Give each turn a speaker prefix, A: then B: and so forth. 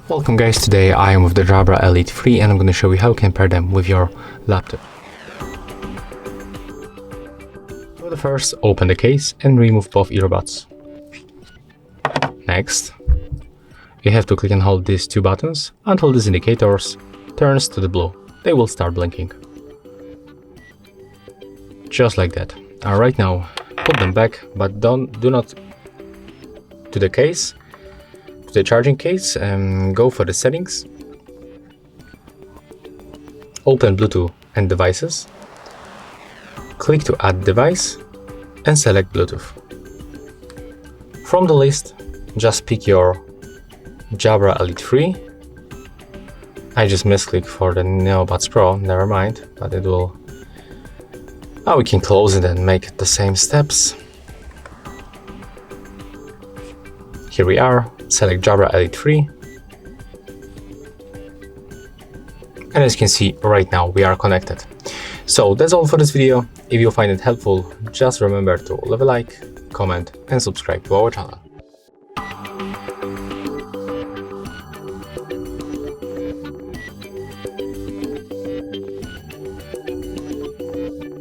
A: Welcome guys, today I am with the Jabra Elite 3 and I'm going to show you how you can pair them with your laptop. So the first, open the case and remove both earbuds. Next, you have to click and hold these two buttons until these indicators turns to the blue. They will start blinking. Just like that. Right now, put them back, but do not to the case. The charging case and go for the settings, open Bluetooth and devices, click to add device and select Bluetooth. From the list, just pick your Jabra Elite 3. I just misclicked for the Neobuds Pro, never mind, but it will. Now we can close it and make the same steps. Here we are, select Jabra Elite 3. And as you can see right now, we are connected. So that's all for this video. If you find it helpful, just remember to leave a like, comment and subscribe to our channel.